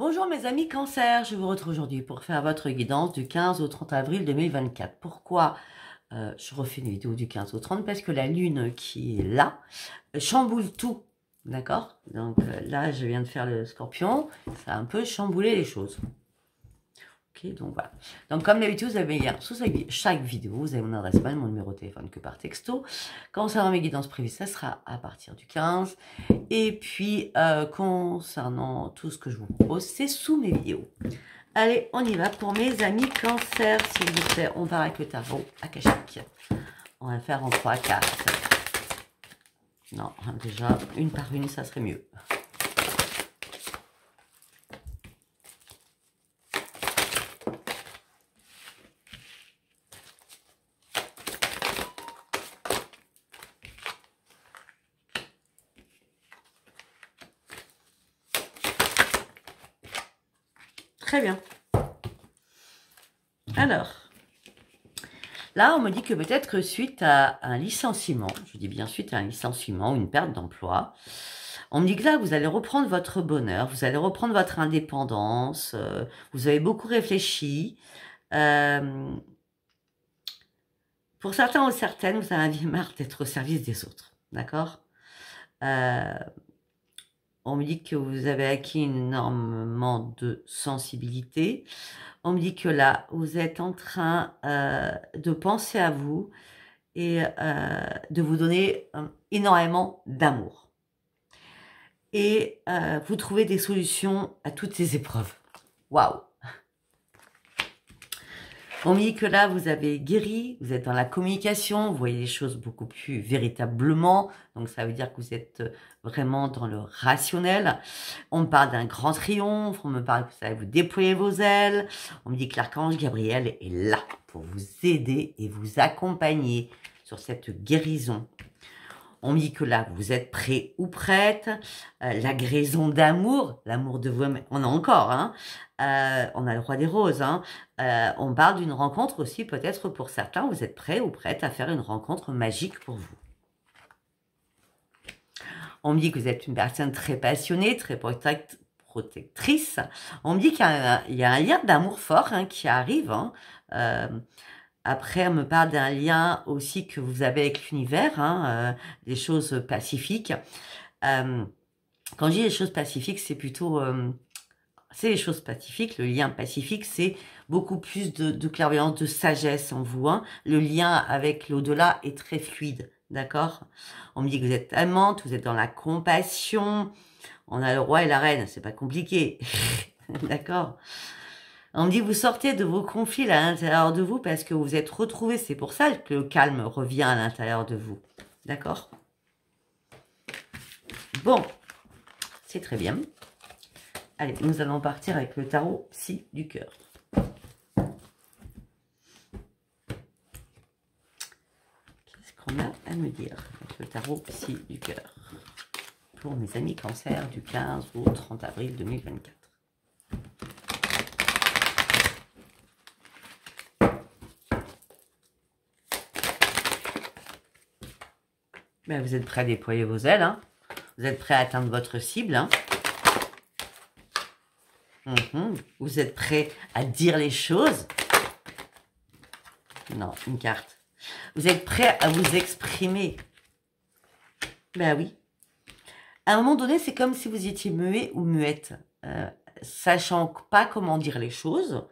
Bonjour mes amis Cancer, je vous retrouve aujourd'hui pour faire votre guidance du 15 au 30 avril 2024. Pourquoi je refais une vidéo du 15 au 30? Parce que la lune qui est là chamboule tout, d'accord? Donc là, je viens de faire le scorpion, ça a un peu chamboulé les choses. Ok, donc voilà. Donc comme d'habitude, vous avez lien sous chaque vidéo, vous avez mon adresse mail, mon numéro de téléphone que par texto. Concernant mes guidances privées, ça sera à partir du 15. Et puis, concernant tout ce que je vous propose, c'est sous mes vidéos. Allez, on y va pour mes amis Cancer, s'il vous plaît. On part avec le tarot akashique. On va le faire en 3 cartes. Non, déjà, une par une, ça serait mieux. Très bien. Alors, là, on me dit que peut-être que suite à un licenciement, je dis bien suite à un licenciement, une perte d'emploi, on me dit que là, vous allez reprendre votre bonheur, vous allez reprendre votre indépendance, vous avez beaucoup réfléchi. Pour certains ou certaines, vous en avez marre d'être au service des autres, d'accord? On me dit que vous avez acquis énormément de sensibilité. On me dit que là, vous êtes en train de penser à vous et de vous donner énormément d'amour. Et vous trouvez des solutions à toutes ces épreuves. Waouh! On me dit que là, vous avez guéri, vous êtes dans la communication, vous voyez les choses beaucoup plus véritablement. Donc, ça veut dire que vous êtes vraiment dans le rationnel. On me parle d'un grand triomphe, on me parle que vous allez vous déployer vos ailes. On me dit que l'archange Gabriel est là pour vous aider et vous accompagner sur cette guérison. On me dit que là, vous êtes prêt ou prête. La guérison d'amour, l'amour de vous-même, on a encore, hein. On a le roi des roses. Hein. On parle d'une rencontre aussi, peut-être pour certains, vous êtes prêts ou prête à faire une rencontre magique pour vous. On me dit que vous êtes une personne très passionnée, très protectrice. On me dit qu'il y a un lien d'amour fort hein, qui arrive. Hein. Après, on me parle d'un lien aussi que vous avez avec l'univers, hein, des choses pacifiques. Quand je dis les choses pacifiques, c'est plutôt... c'est les choses pacifiques, le lien pacifique, c'est beaucoup plus de clairvoyance, de sagesse en vous. Hein. Le lien avec l'au-delà est très fluide, d'accord? On me dit que vous êtes amante, vous êtes dans la compassion. On a le roi et la reine, c'est pas compliqué, d'accord? On me dit que vous sortez de vos conflits à l'intérieur de vous parce que vous êtes retrouvés. C'est pour ça que le calme revient à l'intérieur de vous. D'accord? Bon, c'est très bien. Allez, nous allons partir avec le tarot Psy du cœur. Qu'est-ce qu'on a à me dire avec le tarot Psy du cœur pour mes amis Cancer du 15 au 30 avril 2024? Ben, vous êtes prêts à déployer vos ailes. Hein. Vous êtes prêts à atteindre votre cible. Hein. Vous êtes prêts à dire les choses. Non, une carte. Vous êtes prêts à vous exprimer. Ben oui. À un moment donné, c'est comme si vous étiez muet ou muette. Sachant pas comment dire les choses.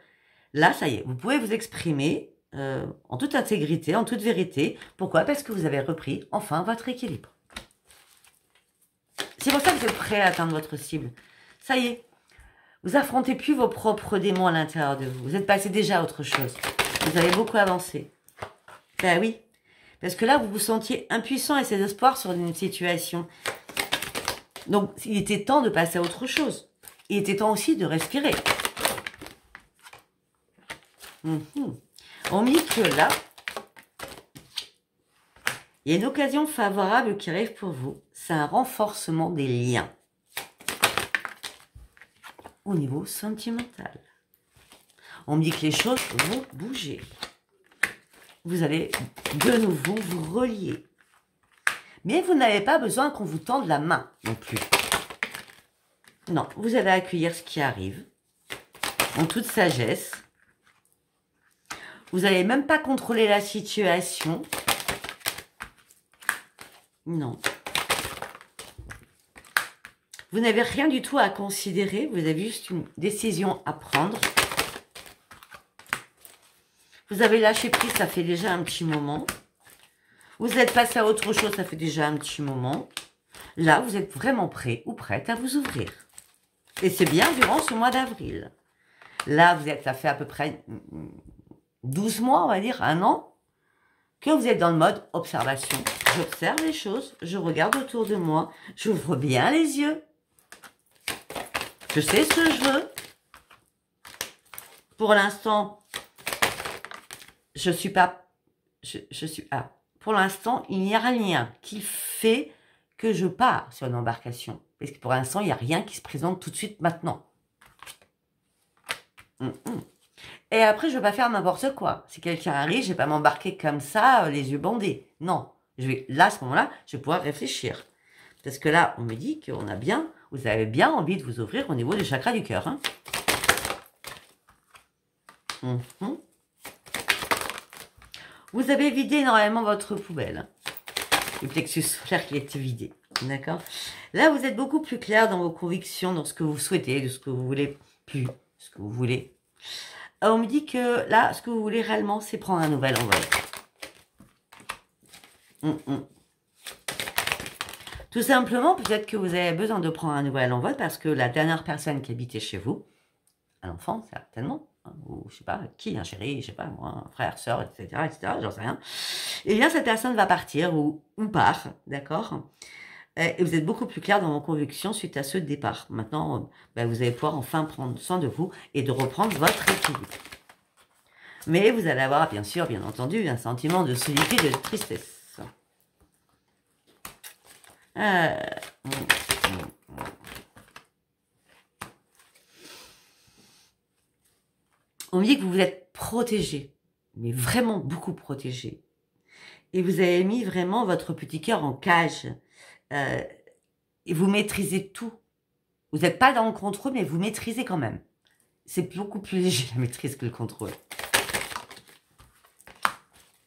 Là, ça y est, vous pouvez vous exprimer en toute intégrité, en toute vérité. Pourquoi? Parce que vous avez repris enfin votre équilibre. C'est pour ça que vous êtes prêts à atteindre votre cible. Ça y est. Vous affrontez plus vos propres démons à l'intérieur de vous. Vous êtes passé déjà à autre chose. Vous avez beaucoup avancé. Ben oui. Parce que là, vous vous sentiez impuissant et sans espoir sur une situation. Donc, il était temps de passer à autre chose. Il était temps aussi de respirer. On me dit que là, il y a une occasion favorable qui arrive pour vous. C'est un renforcement des liens. Au niveau sentimental. On me dit que les choses vont bouger. Vous allez de nouveau vous relier. Mais vous n'avez pas besoin qu'on vous tende la main non plus. Non, vous allez accueillir ce qui arrive en toute sagesse. Vous n'allez même pas contrôler la situation. Non. Vous n'avez rien du tout à considérer. Vous avez juste une décision à prendre. Vous avez lâché prise, ça fait déjà un petit moment. Vous êtes passé à autre chose, ça fait déjà un petit moment. Là, vous êtes vraiment prêt ou prête à vous ouvrir. Et c'est bien durant ce mois d'avril. Là, ça fait à peu près 12 mois, on va dire, 1 an, que vous êtes dans le mode observation. J'observe les choses, je regarde autour de moi, j'ouvre bien les yeux. Je sais ce que je veux. Pour l'instant, je suis pas... pour l'instant, il n'y a rien qui fait que je pars sur une embarcation. Parce que pour l'instant, il n'y a rien qui se présente tout de suite maintenant. Et après, je ne vais pas faire n'importe quoi. Si quelqu'un arrive, je ne vais pas m'embarquer comme ça, les yeux bandés. Non. Là, à ce moment-là, je vais pouvoir réfléchir. Parce que là, on me dit qu'on a bien, vous avez bien envie de vous ouvrir au niveau du chakra du cœur. Hein. Vous avez vidé énormément votre poubelle. Le plexus solaire qui est vidé. D'accord. Là, vous êtes beaucoup plus clair dans vos convictions, dans ce que vous souhaitez, de ce que vous voulez plus, ce que vous voulez. On me dit que là, ce que vous voulez réellement, c'est prendre un nouvel envol. Tout simplement, peut-être que vous avez besoin de prendre un nouvel envol parce que la dernière personne qui habitait chez vous, un enfant, certainement, ou je sais pas qui, un chéri, je sais pas moi, un frère, soeur, etc., j'en sais rien. Et bien, cette personne va partir ou part, d'accord. Et vous êtes beaucoup plus clair dans vos convictions suite à ce départ. Maintenant, vous allez pouvoir enfin prendre soin de vous et de reprendre votre équilibre. Mais vous allez avoir, bien sûr, bien entendu, un sentiment de solitude et de tristesse. On me dit que vous êtes protégé, mais vraiment beaucoup protégé. Et vous avez mis vraiment votre petit cœur en cage. Et vous maîtrisez tout. Vous n'êtes pas dans le contrôle, mais vous maîtrisez quand même. C'est beaucoup plus léger la maîtrise que le contrôle.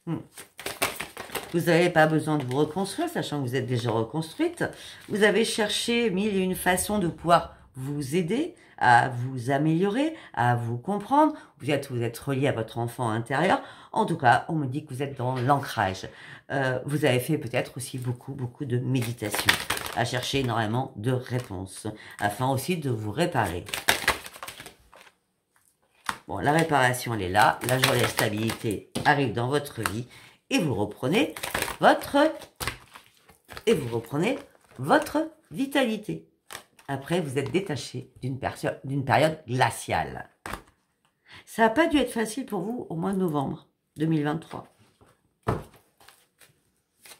Vous n'avez pas besoin de vous reconstruire, sachant que vous êtes déjà reconstruite. Vous avez cherché mille et une façons de pouvoir vous aider, à vous améliorer, à vous comprendre. Vous êtes relié à votre enfant intérieur. En tout cas, on me dit que vous êtes dans l'ancrage. Vous avez fait peut-être aussi beaucoup de méditation, à chercher énormément de réponses, afin aussi de vous réparer. Bon, la réparation, elle est là. La joie et la stabilité arrivent dans votre vie. Et vous reprenez votre vitalité. Après, vous êtes détaché d'une période glaciale. Ça n'a pas dû être facile pour vous au mois de novembre 2023.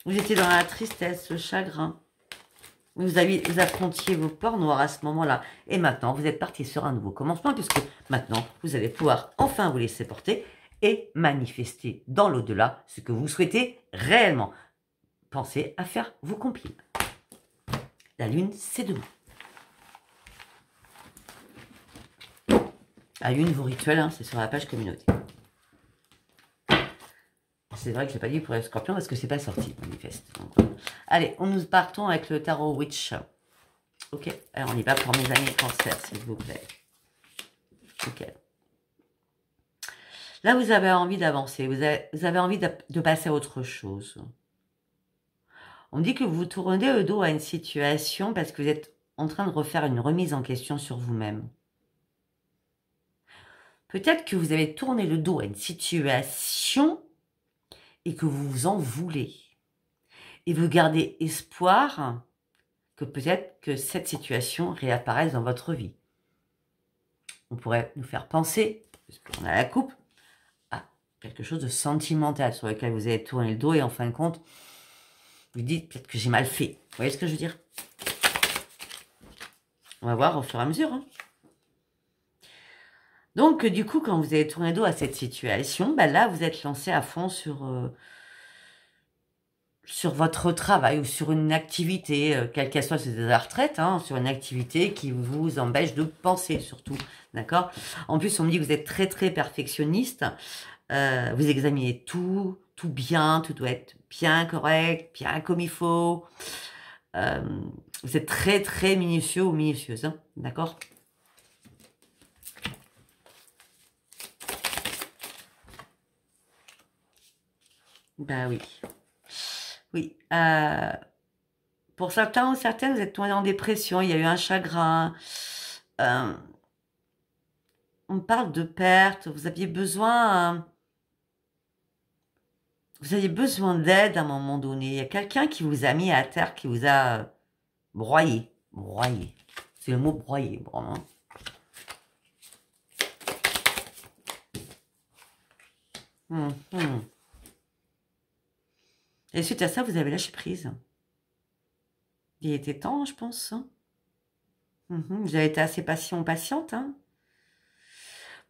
Vous étiez dans la tristesse, le chagrin. Vous affrontiez vos peurs noires à ce moment-là. Et maintenant, vous êtes parti sur un nouveau commencement, puisque maintenant, vous allez pouvoir enfin vous laisser porter et manifester dans l'au-delà ce que vous souhaitez réellement. Pensez à faire vos compiles. La lune, c'est demain. La lune, vos rituels, hein, c'est sur la page communauté. C'est vrai que je n'ai pas dit pour les scorpions parce que c'est pas sorti, manifeste. Donc, allez, nous partons avec le tarot Witch. Ok, alors on y va pour mes amis cancer, s'il vous plaît. Ok. Là, vous avez envie d'avancer, vous avez envie de passer à autre chose. On dit que vous tournez le dos à une situation parce que vous êtes en train de refaire une remise en question sur vous-même. Peut-être que vous avez tourné le dos à une situation et que vous vous en voulez. Et vous gardez espoir que peut-être que cette situation réapparaisse dans votre vie. On pourrait nous faire penser, puisqu'on a la coupe, à quelque chose de sentimental sur lequel vous avez tourné le dos et en fin de compte, vous dites peut-être que j'ai mal fait. Vous voyez ce que je veux dire? On va voir au fur et à mesure. Hein. Donc, du coup, quand vous avez tourné le dos à cette situation, là, vous êtes lancé à fond sur sur votre travail ou sur une activité, quelle qu'elle soit, c'est de la retraite, hein, sur une activité qui vous empêche de penser surtout, d'accord? En plus, on me dit que vous êtes très très perfectionniste, vous examinez tout, tout bien, tout doit être bien correct, bien comme il faut. Vous êtes très très minutieux ou minutieuse, hein, d'accord? Ben oui. Oui. Pour certains ou certaines, vous êtes tombé en dépression, il y a eu un chagrin. Euh, on parle de perte, vous aviez besoin d'aide à un moment donné. Il y a quelqu'un qui vous a mis à terre, qui vous a broyé. Broyé. C'est le mot broyé, vraiment. Mhm. Et suite à ça, vous avez lâché prise. Il était temps, je pense, hein. Vous avez été assez patient, patiente, hein.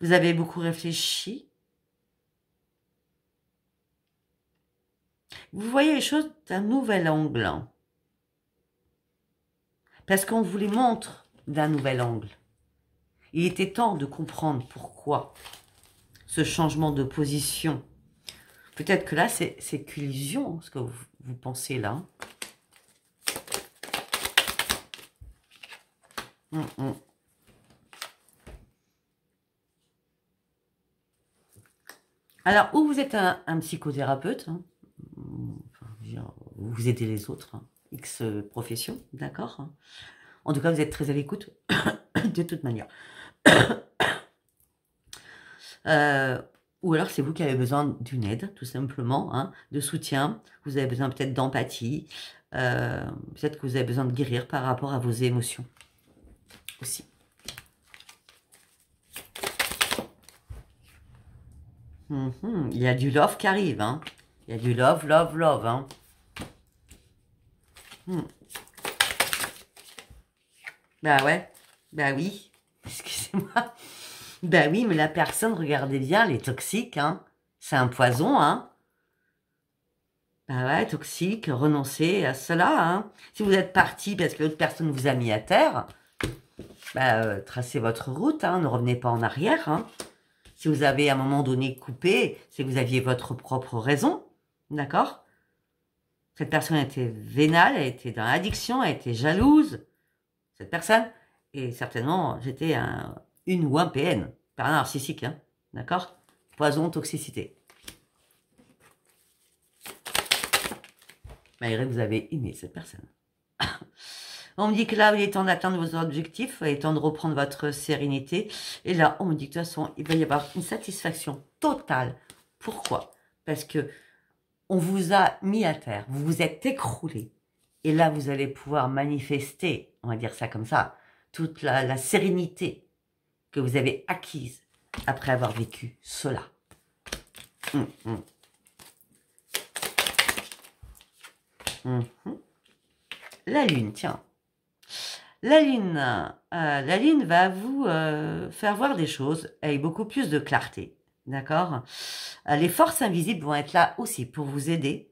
Vous avez beaucoup réfléchi. Vous voyez les choses d'un nouvel angle, hein. Parce qu'on vous les montre d'un nouvel angle. Il était temps de comprendre pourquoi ce changement de position. Peut-être que là, c'est qu'illusion, ce que vous pensez là. Alors, ou vous êtes un psychothérapeute, hein, vous aidez les autres, hein, X profession, d'accord, hein. En tout cas, vous êtes très à l'écoute, de toute manière. Ou alors, c'est vous qui avez besoin d'une aide, tout simplement, hein, de soutien. Vous avez besoin peut-être d'empathie. Peut-être que vous avez besoin de guérir par rapport à vos émotions aussi. Il y a du love qui arrive, hein. Il y a du love, love, love, hein. Bah ouais, bah oui, excusez-moi. Bah oui, mais la personne, regardez bien, elle est toxique, hein. C'est un poison, hein. Bah ouais, toxique, renoncez à cela, hein. Si vous êtes parti parce que l'autre personne vous a mis à terre, bah, tracez votre route, hein, ne revenez pas en arrière, hein. Si vous avez à un moment donné coupé, c'est que vous aviez votre propre raison, d'accord? Cette personne était vénale, elle était dans l'addiction, elle était jalouse, cette personne. Et certainement, j'étais une ou un PN, pas un narcissique, hein, d'accord? Poison, toxicité. Malgré que vous avez aimé cette personne. On me dit que là, il est temps d'atteindre vos objectifs, il est temps de reprendre votre sérénité. Et là, on me dit que de toute façon, il va y avoir une satisfaction totale. Pourquoi? Parce que on vous a mis à terre, vous vous êtes écroulé. Et là, vous allez pouvoir manifester, on va dire ça comme ça, toute la sérénité que vous avez acquise après avoir vécu cela. La lune, tiens. La lune va vous faire voir des choses avec beaucoup plus de clarté, d'accord? Les forces invisibles vont être là aussi pour vous aider.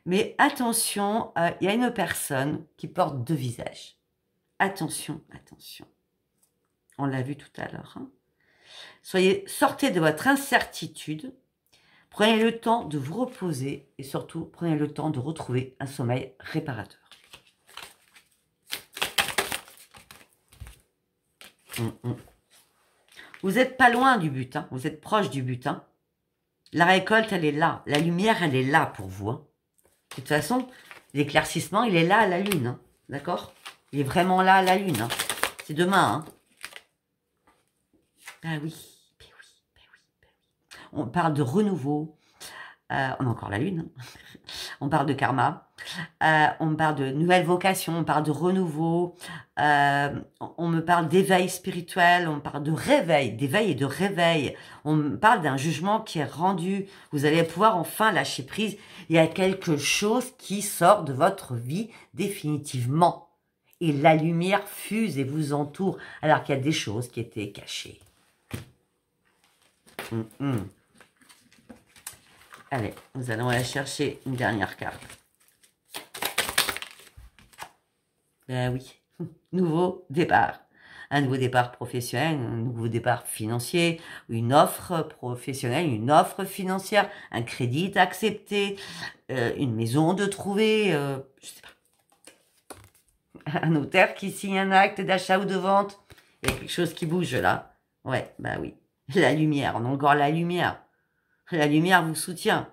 Mais attention, il y a une personne qui porte deux visages. Attention, attention. On l'a vu tout à l'heure, hein. Sortez de votre incertitude. Prenez le temps de vous reposer et surtout, prenez le temps de retrouver un sommeil réparateur. Vous n'êtes pas loin du but, hein. Vous êtes proche du but, hein. La récolte, elle est là. La lumière, elle est là pour vous, hein. De toute façon, l'éclaircissement, il est là à la lune, hein. D'accord? Il est vraiment là à la lune, hein. C'est demain, hein. Ah oui, ben oui, ben oui, ben oui. On parle de renouveau. On a encore la lune, hein. On parle de karma. On parle de nouvelle vocation, on parle de renouveau, on me parle d'éveil spirituel, on parle de réveil, d'éveil et de réveil. On me parle d'un jugement qui est rendu. Vous allez pouvoir enfin lâcher prise. Il y a quelque chose qui sort de votre vie définitivement. Et la lumière fuse et vous entoure, alors qu'il y a des choses qui étaient cachées. Allez, nous allons aller chercher une dernière carte. Ben oui, nouveau départ. Un nouveau départ professionnel, un nouveau départ financier, une offre professionnelle, une offre financière, un crédit accepté, une maison de trouver, je sais pas, un notaire qui signe un acte d'achat ou de vente. Il y a quelque chose qui bouge là. Ouais, bah oui. La lumière, on a encore la lumière. La lumière vous soutient.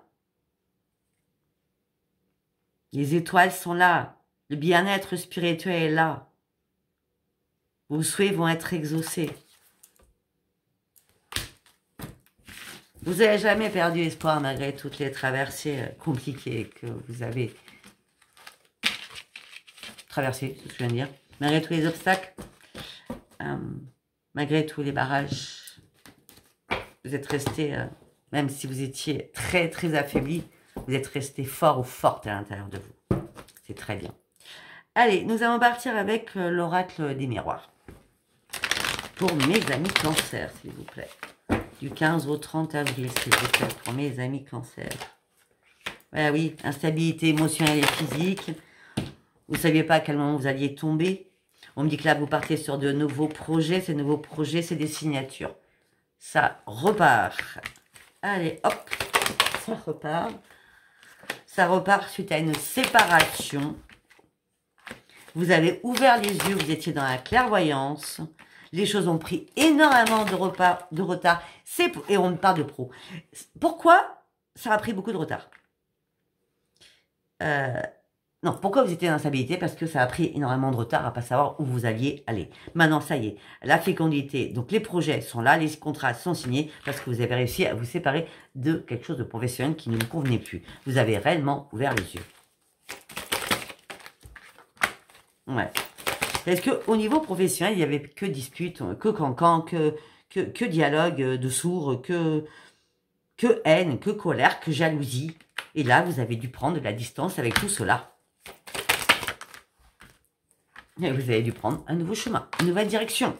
Les étoiles sont là. Le bien-être spirituel est là. Vos souhaits vont être exaucés. Vous n'avez jamais perdu espoir malgré toutes les traversées compliquées que vous avez traversées, c'est ce que je viens de dire. Malgré tous les obstacles, malgré tous les barrages, vous êtes resté, même si vous étiez très très affaibli, vous êtes resté fort ou forte à l'intérieur de vous. C'est très bien. Allez, nous allons partir avec l'oracle des miroirs. Pour mes amis cancer, s'il vous plaît. Du 15 au 30 avril, s'il vous plaît, pour mes amis cancer. Ah oui, instabilité émotionnelle et physique. Vous ne saviez pas à quel moment vous alliez tomber. On me dit que là, vous partez sur de nouveaux projets. Ces nouveaux projets, c'est des signatures. Ça repart. Allez, hop, ça repart. Ça repart suite à une séparation. Vous avez ouvert les yeux, vous étiez dans la clairvoyance. Les choses ont pris énormément de retard. Et on parle de pro. Pourquoi ça a pris beaucoup de retard? Non, pourquoi vous étiez dans l'instabilité? Parce que ça a pris énormément de retard à ne pas savoir où vous alliez aller. Maintenant, ça y est, la fécondité, donc les projets sont là, les contrats sont signés, parce que vous avez réussi à vous séparer de quelque chose de professionnel qui ne vous convenait plus. Vous avez réellement ouvert les yeux. Ouais. Parce qu'au niveau professionnel, il n'y avait que disputes, que cancan, que dialogue de sourds, que haine, que colère, que jalousie. Et là, vous avez dû prendre de la distance avec tout cela. Et vous avez dû prendre un nouveau chemin, une nouvelle direction.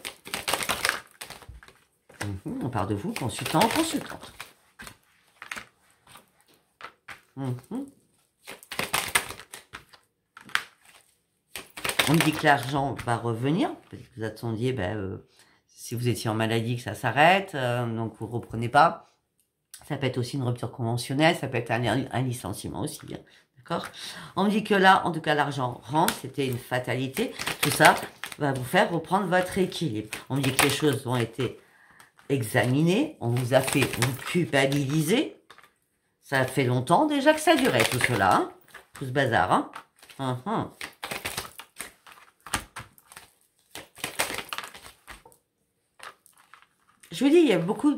On part de vous, consultant, consultante. On me dit que l'argent va revenir. Peut-être que vous attendiez, si vous étiez en maladie, que ça s'arrête, donc vous ne reprenez pas. Ça peut être aussi une rupture conventionnelle, ça peut être un licenciement aussi. Hein. D'accord? On me dit que là, en tout cas, l'argent rentre, c'était une fatalité. Tout ça va vous faire reprendre votre équilibre. On me dit que les choses ont été examinées. On vous a fait vous culpabiliser. Ça fait longtemps déjà que ça durait, tout cela. Hein? Tout ce bazar. Hein? Je vous dis, il y a beaucoup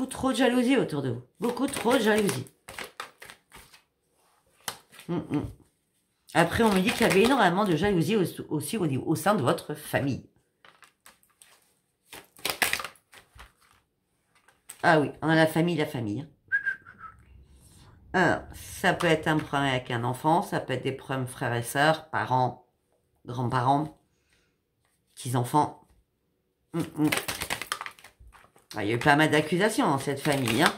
trop de jalousie autour de vous. Beaucoup trop de jalousie. Après, on me dit qu'il y avait énormément de jalousie aussi au sein de votre famille. Ah oui, on a la famille. Alors, ça peut être un problème avec un enfant, ça peut être des problèmes frères et sœurs, parents, grands-parents, petits-enfants. Ah, il y a eu pas mal d'accusations dans cette famille. Hein.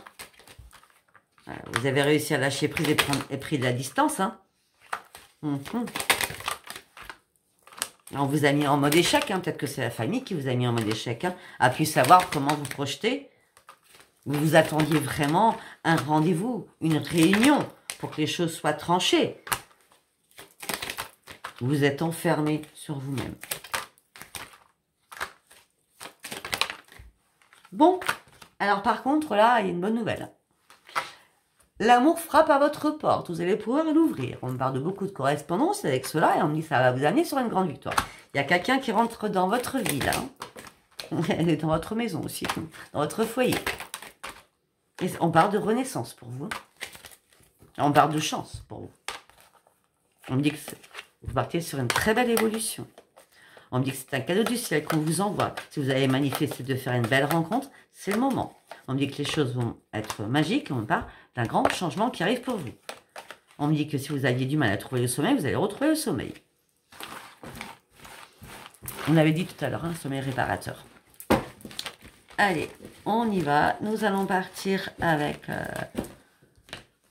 Vous avez réussi à lâcher prise et pris de la distance. Hein. On vous a mis en mode échec. Hein. Peut-être que c'est la famille qui vous a mis en mode échec. Hein. A pu savoir comment vous projeter. Vous vous attendiez vraiment un rendez-vous, une réunion pour que les choses soient tranchées. Vous êtes enfermé sur vous-même. Bon, alors par contre, là, il y a une bonne nouvelle. L'amour frappe à votre porte, vous allez pouvoir l'ouvrir. On me parle de beaucoup de correspondance avec cela et on me dit que ça va vous amener sur une grande victoire. Il y a quelqu'un qui rentre dans votre vie, là. Elle est dans votre maison aussi, dans votre foyer. Et on parle de renaissance pour vous. On parle de chance pour vous. On me dit que vous partez sur une très belle évolution. On me dit que c'est un cadeau du ciel qu'on vous envoie. Si vous avez manifesté de faire une belle rencontre, c'est le moment. On me dit que les choses vont être magiques. On me parle d'un grand changement qui arrive pour vous. On me dit que si vous aviez du mal à trouver le sommeil, vous allez retrouver le sommeil. On l'avait dit tout à l'heure, un sommeil réparateur. Allez, on y va. Nous allons partir avec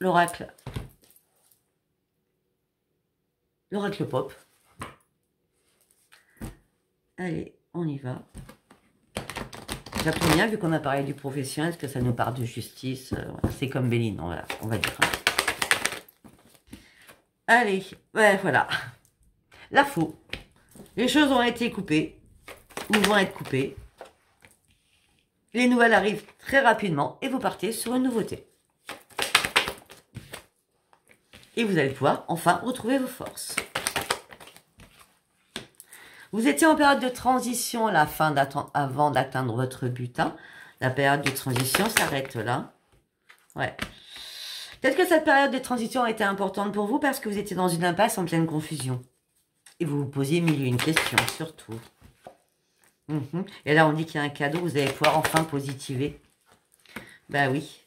l'oracle. L'oracle pop. Allez, on y va. J'apprends bien, vu qu'on a parlé du professionnel, parce que ça nous parle de justice. Voilà, c'est comme Béline, on va dire. Allez, ouais, voilà. L'info. Les choses ont été coupées, ou vont être coupées. Les nouvelles arrivent très rapidement et vous partez sur une nouveauté. Et vous allez pouvoir enfin retrouver vos forces. Vous étiez en période de transition avant d'atteindre votre butin. La période de transition s'arrête là. Ouais. Peut-être que cette période de transition a été importante pour vous parce que vous étiez dans une impasse en pleine confusion. Et vous vous posiez mille et une questions, surtout. Et là, on dit qu'il y a un cadeau, vous allez pouvoir enfin positiver. Bah oui.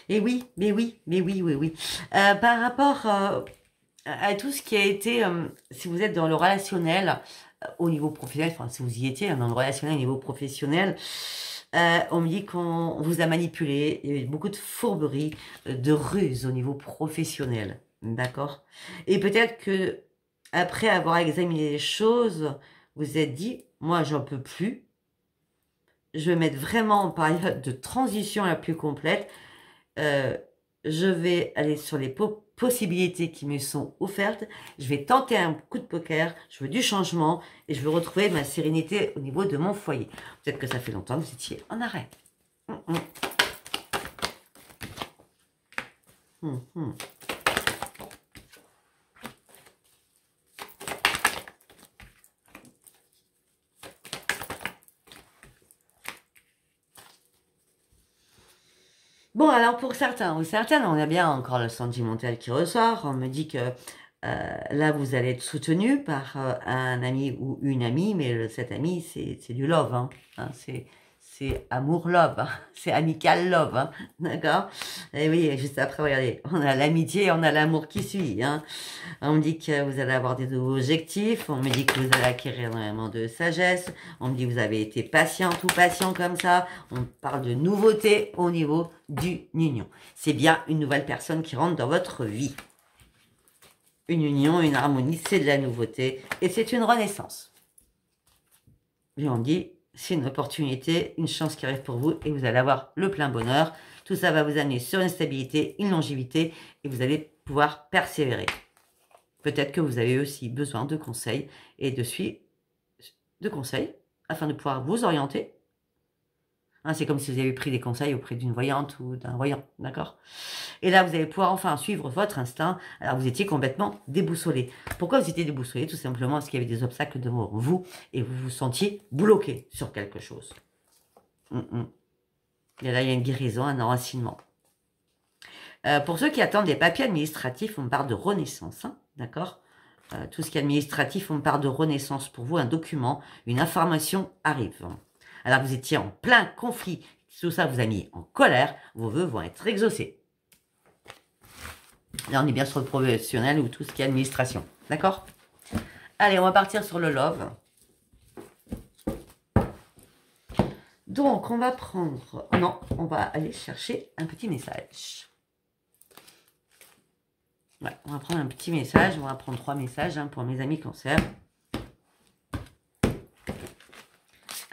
Et oui, mais oui. Par rapport à tout ce qui a été, si vous êtes dans le relationnel au niveau professionnel, enfin si vous y étiez, dans le relationnel au niveau professionnel, on me dit qu'on vous a manipulé, il y a eu beaucoup de fourberies, de ruses au niveau professionnel, d'accord? Et peut-être que après avoir examiné les choses, vous vous êtes dit, moi j'en peux plus, je vais mettre vraiment en période de transition la plus complète, je vais aller sur les possibilités qui me sont offertes, je vais tenter un coup de poker, je veux du changement et je veux retrouver ma sérénité au niveau de mon foyer. Peut-être que ça fait longtemps que vous étiez en arrêt. Bon, alors pour certains ou certaines, on a bien encore le sentimental qui ressort. On me dit que là, vous allez être soutenu par un ami ou une amie, mais cet ami, c'est du love, hein, c'est amour-love, hein, c'est amical-love, hein, d'accord? Et oui, juste après, regardez, on a l'amitié et on a l'amour qui suit, hein. On me dit que vous allez avoir des nouveaux objectifs, on me dit que vous allez acquérir énormément de sagesse, on me dit que vous avez été patiente ou patient comme ça, on parle de nouveauté au niveau d'une union. C'est bien une nouvelle personne qui rentre dans votre vie. Une union, une harmonie, c'est de la nouveauté et c'est une renaissance. Et on dit, c'est une opportunité, une chance qui arrive pour vous et vous allez avoir le plein bonheur. Tout ça va vous amener sur une stabilité, une longévité et vous allez pouvoir persévérer. Peut-être que vous avez aussi besoin de conseils et de conseils afin de pouvoir vous orienter. Hein, c'est comme si vous avez pris des conseils auprès d'une voyante ou d'un voyant, d'accord? Et là, vous allez pouvoir enfin suivre votre instinct. Alors, vous étiez complètement déboussolé. Pourquoi vous étiez déboussolé? Tout simplement parce qu'il y avait des obstacles devant vous et vous vous sentiez bloqué sur quelque chose. Et là, il y a une guérison, un enracinement. Pour ceux qui attendent des papiers administratifs, on parle de renaissance, hein, d'accord? Tout ce qui est administratif, on parle de renaissance pour vous, un document, une information arrive. Alors vous étiez en plein conflit, tout ça vous a mis en colère, vos vœux vont être exaucés. Là on est bien sur le professionnel ou tout ce qui est administration, d'accord? Allez, on va partir sur le love. Donc on va prendre, non, on va aller chercher un petit message. Ouais, on va prendre un petit message, on va prendre 3 messages hein, pour mes amis cancer.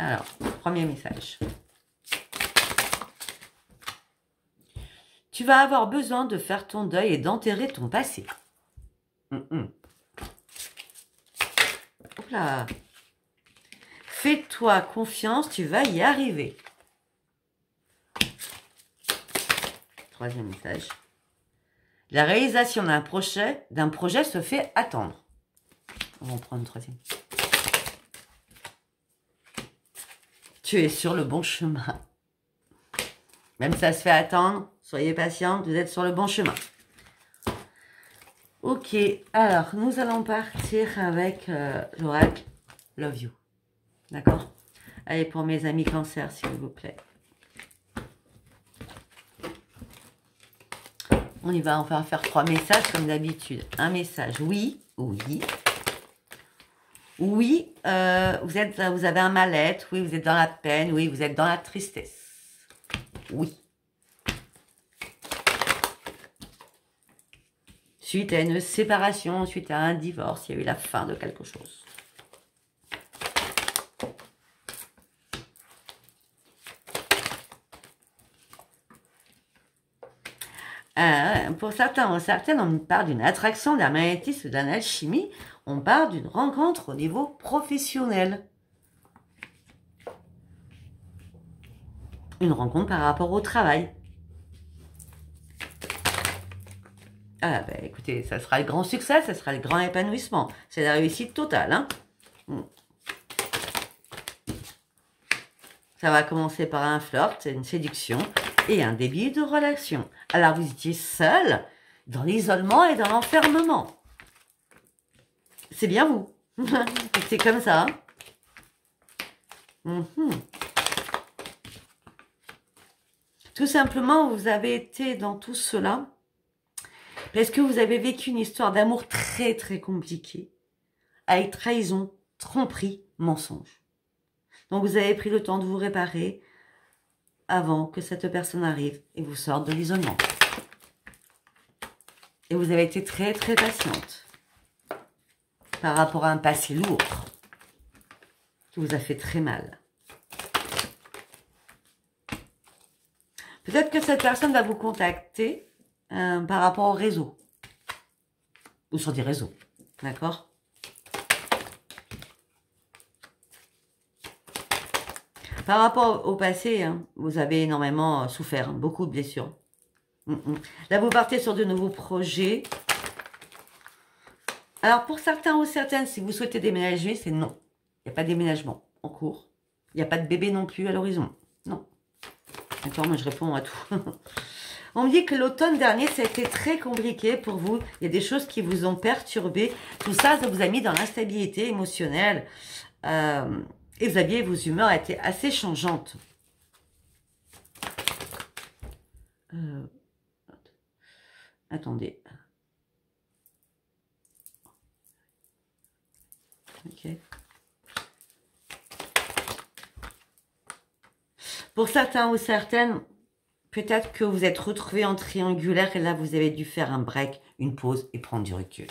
Alors, premier message. Tu vas avoir besoin de faire ton deuil et d'enterrer ton passé. Hop là. Fais-toi confiance, tu vas y arriver. Troisième message. La réalisation d'un projet se fait attendre. On va en prendre une troisième. Tu es sur le bon chemin. Même si ça se fait attendre, soyez patient, vous êtes sur le bon chemin. Ok, alors nous allons partir avec l'oracle Love You. D'accord? Allez, pour mes amis cancer, s'il vous plaît. On y va, on va faire 3 messages comme d'habitude. Un message, oui, oui. Oui, vous avez un mal-être, oui, vous êtes dans la peine, oui, vous êtes dans la tristesse. Oui. Suite à une séparation, suite à un divorce, il y a eu la fin de quelque chose. Pour certains ou certaines, on parle d'une attraction, d'un magnétisme, d'une alchimie. On parle d'une rencontre au niveau professionnel. Une rencontre par rapport au travail. Ah, ben écoutez, ça sera le grand succès, ça sera le grand épanouissement. C'est la réussite totale, hein. Ça va commencer par un flirt, une séduction et un début de relation. Alors, vous étiez seul, dans l'isolement et dans l'enfermement. C'est bien vous. C'est comme ça. Tout simplement, vous avez été dans tout cela parce que vous avez vécu une histoire d'amour très très compliquée, avec trahison, tromperie, mensonge. Donc vous avez pris le temps de vous réparer avant que cette personne arrive et vous sorte de l'isolement. Et vous avez été très très patiente par rapport à un passé lourd qui vous a fait très mal. Peut-être que cette personne va vous contacter par rapport au réseau. Ou sur des réseaux. D'accord? Par rapport au passé, hein, vous avez énormément souffert, hein, beaucoup de blessures. Là, vous partez sur de nouveaux projets. Alors, pour certains ou certaines, si vous souhaitez déménager, c'est non. Il n'y a pas de déménagement en cours. Il n'y a pas de bébé non plus à l'horizon. Non. D'accord, moi je réponds à tout. On me dit que l'automne dernier, ça a été très compliqué pour vous. Il y a des choses qui vous ont perturbé. Tout ça, ça vous a mis dans l'instabilité émotionnelle. Et vos humeurs étaient assez changeantes. Attendez. Ok. Pour certains ou certaines, peut-être que vous êtes retrouvés en triangulaire et là, vous avez dû faire un break, une pause et prendre du recul.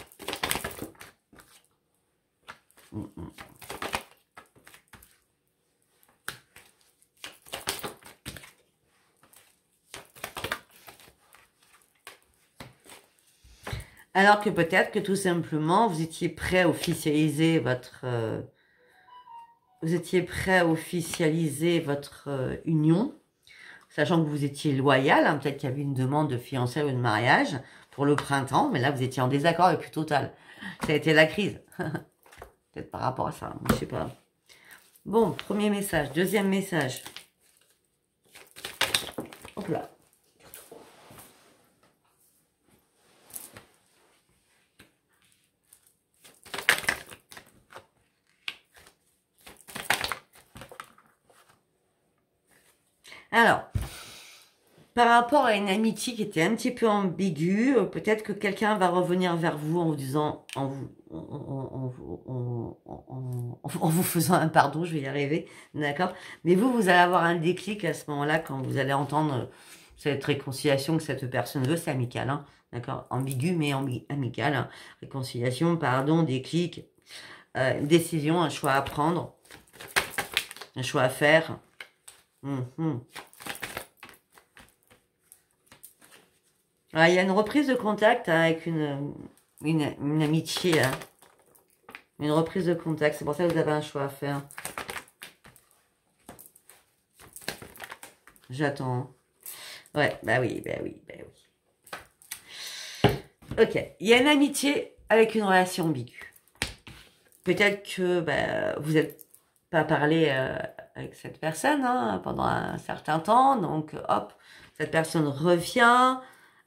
Alors que peut-être que tout simplement, vous étiez prêt à officialiser votre... union, sachant que vous étiez loyal, hein, peut-être qu'il y avait une demande de fiançailles ou de mariage pour le printemps, mais là, vous étiez en désaccord le plus total. Ça a été la crise. Peut-être par rapport à ça, je sais pas. Bon, premier message. Deuxième message. Hop là. Alors, par rapport à une amitié qui était un petit peu ambiguë, peut-être que quelqu'un va revenir vers vous en vous disant, en vous faisant un pardon, je vais y arriver, d'accord? Mais vous allez avoir un déclic à ce moment-là quand vous allez entendre cette réconciliation que cette personne veut, c'est amical, hein, d'accord? Ambigu, mais amical, hein. Réconciliation, pardon, déclic, décision, un choix à prendre, un choix à faire. Ah, il y a une reprise de contact hein, avec une amitié. Hein. Une reprise de contact. C'est pour ça que vous avez un choix à faire. J'attends. Ouais, bah oui, bah oui, bah oui. Ok, il y a une amitié avec une relation ambiguë. Peut-être que bah, vous n'êtes pas parlé avec cette personne hein, pendant un certain temps. Donc, hop, cette personne revient.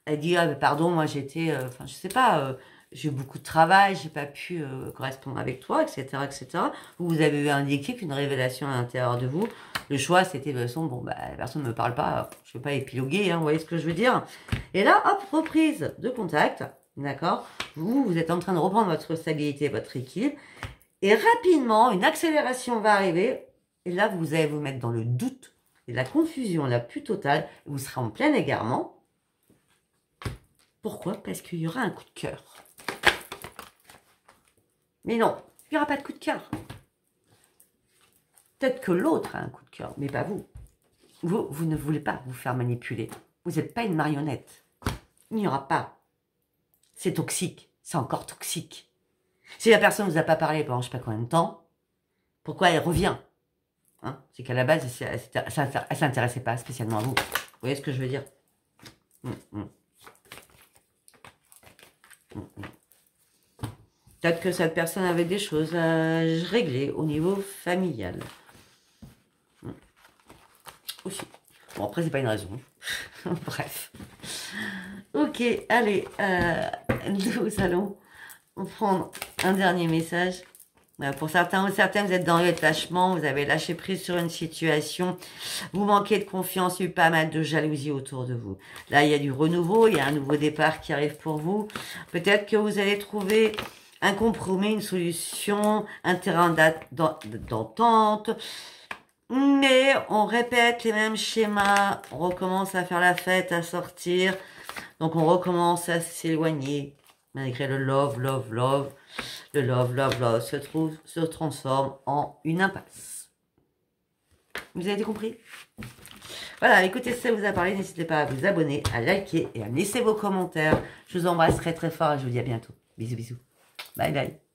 Elle dit, ah, pardon, moi j'étais, enfin, je sais pas, j'ai eu beaucoup de travail, j'ai pas pu correspondre avec toi, etc., etc. Vous avez eu un déclic, une révélation à l'intérieur de vous. Le choix, c'était de toute façon, bon, bah, la personne ne me parle pas, je ne vais pas épiloguer, hein, vous voyez ce que je veux dire. Et là, hop, reprise de contact, d'accord. Vous êtes en train de reprendre votre stabilité, votre équilibre. Et rapidement, une accélération va arriver. Et là, vous allez vous mettre dans le doute et la confusion la plus totale. Vous serez en plein égarement. Pourquoi? Parce qu'il y aura un coup de cœur. Mais non, il n'y aura pas de coup de cœur. Peut-être que l'autre a un coup de cœur, mais pas vous. Vous ne voulez pas vous faire manipuler. Vous n'êtes pas une marionnette. Il n'y aura pas. C'est toxique. C'est encore toxique. Si la personne ne vous a pas parlé pendant je ne sais pas combien de temps, pourquoi elle revient? Hein? C'est qu'à la base, elle ne s'intéressait pas spécialement à vous. Vous voyez ce que je veux dire? Peut-être que cette personne avait des choses à régler au niveau familial. Aussi. Bon, après, c'est pas une raison. Bref. Ok, allez. Nous allons prendre un dernier message. Pour certains ou certaines, vous êtes dans le détachement, vous avez lâché prise sur une situation, vous manquez de confiance, il y a eu pas mal de jalousie autour de vous. Là, il y a du renouveau, il y a un nouveau départ qui arrive pour vous. Peut-être que vous allez trouver un compromis, une solution, un terrain d'entente. Mais on répète les mêmes schémas, on recommence à faire la fête, à sortir. Donc on recommence à s'éloigner, malgré le love. Le love se transforme en une impasse. Vous avez compris? Voilà, écoutez, si ça vous a parlé, n'hésitez pas à vous abonner, à liker et à laisser vos commentaires. Je vous embrasse très très fort et je vous dis à bientôt. Bisous, bisous. Bye bye.